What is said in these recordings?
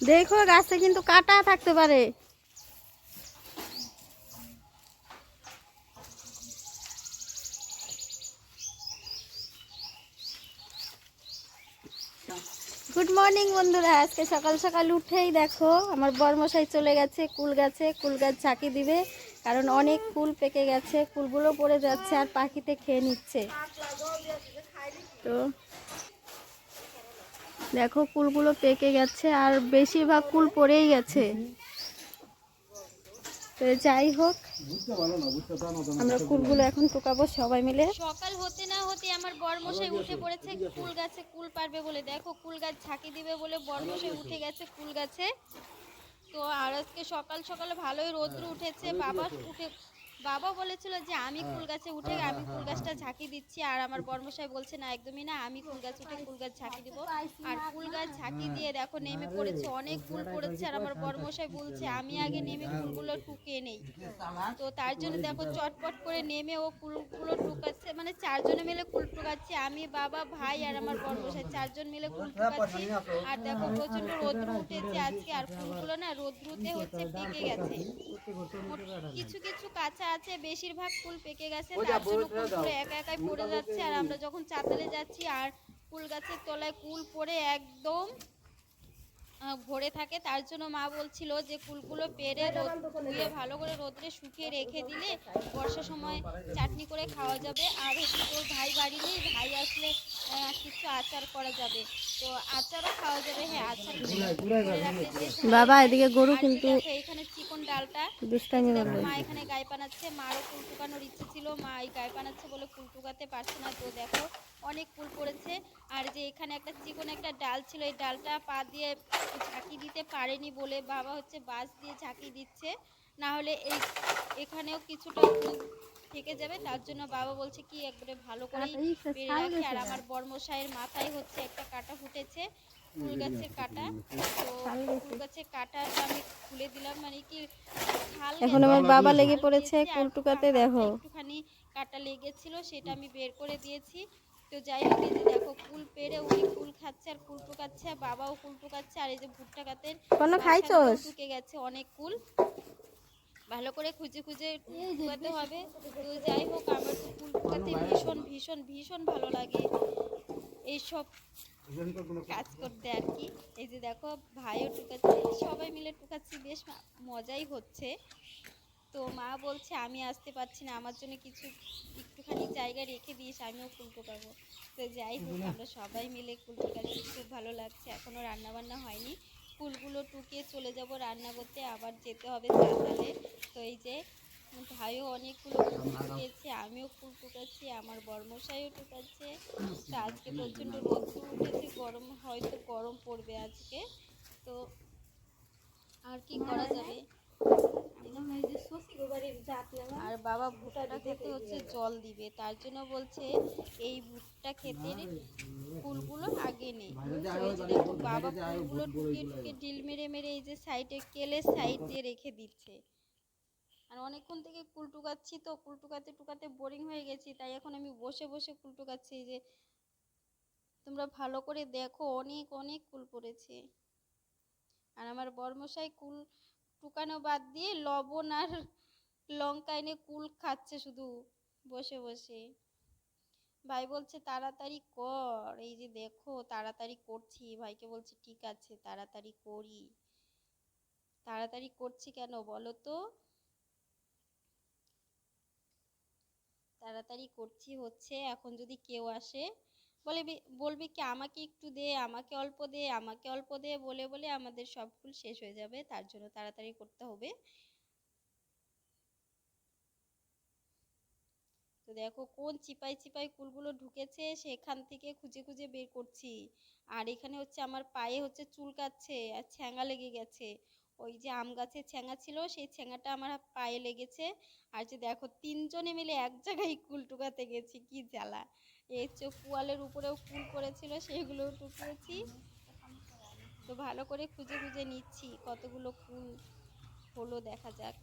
দেখো গাছে কিন্তু কাটা থাকতে পারে। গুড মর্নিং বন্ধুরা, আজকে সকাল সকাল উঠেই দেখো আমার বরমশাই চলে গেছে কুল গাছে। কুল গাছ ঝাঁকি দিবে, কারণ অনেক কুল পেকে গেছে, কুলগুলো পড়ে যাচ্ছে আর পাখিতে খেয়ে নিচ্ছে। তো দেখো কুলগুলো পেকে গেছে আর বেশিরভাগ কুল পড়েই গেছে। তো যাই হোক, আমরা কুলগুলো এখন টুকাবো সবাই মিলে। সকাল হতে না হতে আমার বরমশাই উঠে পড়েছে কুল গাছে কুল পারবে বলে। দেখো কুল গাছ ঝাঁকি দিবে বলে বরমশাই উঠে গেছে কুল গাছে। তো আর আজকে সকাল সকালে ভালোই রৌদ্র উঠেছে। বাবা বলেছিল যে আমি কুল গাছে উঠে আমি কুল গাছটা ঝাঁকি দিচ্ছি, আর আমার বরমশাই বলছে না, একদমই না, আমি কুল গাছ উঠে কুল গাছ ঝাঁকি দিব। আর কুল গাছ ঝাঁকি দিয়ে দেখো নেমে পড়েছে, অনেক কুল পড়েছে। আর আমার বরমশাই বলছে আমি আগে নেমে কুলগুলো টুকে নেই। তো তার জন্য দেখো চটপট করে নেমে ও কুলগুলো টুকাচ্ছে, মানে চারজনে মিলে কুল টুকাচ্ছে, আমি, বাবা, ভাই আর আমার বরমশাই চারজন মিলে কুল টুকাচ্ছি। আর দেখো প্রচন্ড রৌদ্র উঠেছে আজকে, আর কুলগুলো না রৌদ্রুতে হচ্ছে পেকে গেছে। কিছু কিছু কাঁচা আছে, বেশিরভাগ ফুল পেকে গেছে, তার জন্য কুলগুলো একা একাই পড়ে যাচ্ছে। আর আমরা যখন চাতালে যাচ্ছি আর কুল গাছের তলায় কুল পড়ে একদম ভরে থাকে, তার জন্য মা বলছিল যে কুলগুলো পেড়ে ধুয়ে ভালো করে রোদ্রে শুকিয়ে রেখে দিলে বর্ষার সময় চাটনি করে খাওয়া যাবে। আর হচ্ছে তোর ভাই বাড়ি নেই, ভাই আসলে কিছু আচার করা যাবে, তো আচারও খাওয়া যাবে। হ্যাঁ, আচার করে রাখলে বেশ বাবা। এদিকে গরু কিন্তু এখানে চিকন ডালটা দুষ্টামি করবে। মা এখানে গায়ে পানাচ্ছে, মারও কুল টুকানোর ইচ্ছে ছিল, মা এই গায়ে পানাচ্ছে বলে কুল টুকাতে পারছে না। তো দেখো অনেক কুল পড়েছে। আর যে এখানে একটা চিকন একটা ডাল ছিল, এই ডালটা পা দিয়ে ঝাঁকি দিতে পারেনি বলে বাবা হচ্ছে বাঁশ দিয়ে ঝাঁকি দিচ্ছে, না হলে এখানেও কিছুটা কুল থেকে যাবে। তার জন্য বাবা বলছে কি একবারে ভালো করেই পেরে রাখি। আর আমার বর্মশাইয়ের মাথায় হচ্ছে একটা কাঁটা ফুটেছে, কুল গাছের কাঁটা। তো কুল গাছের কাঁটাটা আমি খুলে দিলাম, মানে কি এখন আমার বাবা লেগে পড়েছে কুল টুকাতে। দেখো একটুখানি কাঁটা লেগেছিল, সেটা আমি বের করে দিয়েছি। তো যাই হোক, এই যে দেখো কুল পেড়ে উনি কুল খাচ্ছে আর কুল টুকাচ্ছে, আর বাবাও কুল টুকাচ্ছে। আর এই যে ভুট্টা গাতের টুকে গেছে অনেক কুল, ভালো করে খুঁজে খুঁজে টুকাতে হবে। তো যাই হোক, আমার তো কুল টুকাতে ভীষণ ভীষণ ভীষণ ভালো লাগে এইসব কাজ করতে আর কি। এই যে দেখো ভাইও টুকাচ্ছে, সবাই মিলে টুকাচ্ছি, বেশ মজাই হচ্ছে। তো মা বলছে আমি আসতে পারছি না, আমার জন্য কিছু একটুখানি জায়গা রেখে দিস, আমিও কুল টুকাবো। তো যাই হোক, আমরা সবাই মিলে কুল টুকাচ্ছি, খুব ভালো লাগছে। এখনও রান্নাবান্না হয়নি, কুলগুলো টুকিয়ে চলে যাব রান্না করতে, আবার যেতে হবে চাতালে। তো এই যে ভাইও অনেকগুলো কুল টুকিয়েছে, আমিও কুল টুকাচ্ছি, আমার বরমশাইও টুকাচ্ছে। তো আজকে প্রচণ্ড রৌদ্র উঠেছে, গরম, হয়তো গরম পড়বে আজকে। তো আর কি করা যাবে। আর বাবা ভুট্টা খেতে হচ্ছে জল দিবে, তার জন্য বলছে এই ভুট্টা ক্ষেতের ফুলগুলো আগে নেই। দেখো বাবা ফুলগুলো টুকে টুকে ডিল মেরে মেরে এই যে সাইডে কেলের সাইড দিয়ে রেখে দিচ্ছে। আর অনেকক্ষণ থেকে কুল টুকাচ্ছি, তো কুল টুকাতে টুকাতে বোরিং হয়ে গেছি, তাই এখন আমি বসে বসে কুল টুকাচ্ছি। এই যে তোমরা ভালো করে দেখো, অনেক অনেক কুল পড়েছে। আর আমার বরমশাই কুল টুকানো বাদ দিয়ে লবণ আর লঙ্কা এনে কুল খাচ্ছে শুধু বসে বসে। ভাই বলছে তাড়াতাড়ি কর, এই যে দেখো তাড়াতাড়ি করছি। ভাইকে বলছি ঠিক আছে তাড়াতাড়ি করি। তাড়াতাড়ি করছি কেন বলো তো? তাড়াতাড়ি করছি হচ্ছে এখন যদি কেউ আসে বলবি কি আমাকে একটু দে, আমাকে অল্প দে, আমাকে অল্প দে বলে বলে আমাদের সব ফুল শেষ হয়ে যাবে, তার জন্য তাড়াতাড়ি করতে হবে। তো দেখো কোন চিপাই চিপাই কুলগুলো ঢুকেছে, সেখান থেকে খুঁজে খুঁজে বের করছি। আর এখানে হচ্ছে আমার পায়ে হচ্ছে চুলকাচ্ছে আর ছ্যাঙা লেগে গেছে। ওই যে আম গাছের ছ্যাঙা ছিল, সেই ছ্যাঙাটা আমার পায়ে লেগেছে। আর যে দেখো তিনজনে মিলে এক জায়গায় কুল টুকাতে গেছি, কি জ্বালা। এই চোখ পোয়ালের উপরেও কুল পড়েছিল, সেগুলোও টুকিয়েছি। তো ভালো করে খুঁজে খুঁজে নিচ্ছি কতগুলো কুল হলো, দেখা যাক।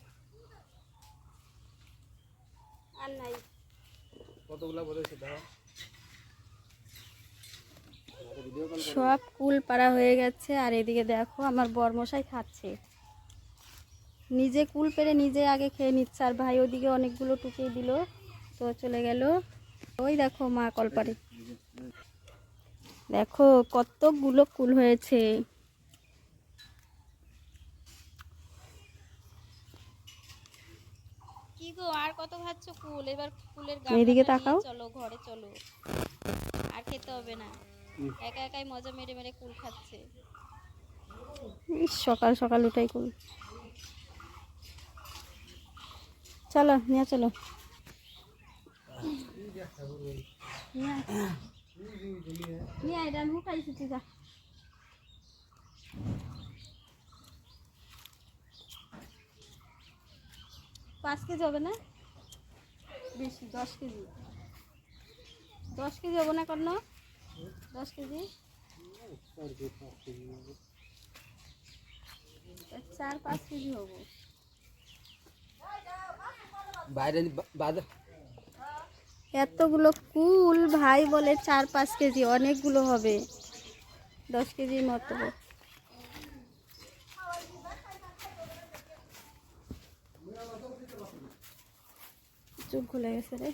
আর নাই কতগুলো বলেছে দাও। সব কুল পাড়া হয়ে গেছে। আর এদিকে দেখো আমার বরমশাই খাচ্ছে, নিজে কুল পেরে নিজে আগে খেয়ে নিচ্ছে, আর ভাই ওদিকে অনেকগুলো টুকিয়ে দিল, তো চলে গেল। ওই দেখো মা কলপারে, দেখো কতগুলো কুল হয়েছে। কি গো আর কত খাচ্ছ কুল? এবার কুলের এদিকে গামলাটা নিয়ে তাকাও। চলো ঘরে, চলো, আর খেতে হবে না। একা একাই মজা মেরে মেরে কুল খাচ্ছে। ইস, সকাল সকাল উঠাই কুল। চলো নিয়ে চলো। নিয়ে আয়, আমি উঠাইছি, তুই যা। 5 কেজি হবে না? বেশি, 10 কেজি। 10 কেজি হবে না কেন? 10 কেজি, 4-5 কেজি হবো। এতগুলো কুল ভাই বলে 4-5 কেজি, অনেকগুলো হবে, 10 কেজির মতো। চুপ খুলে গেছে রে।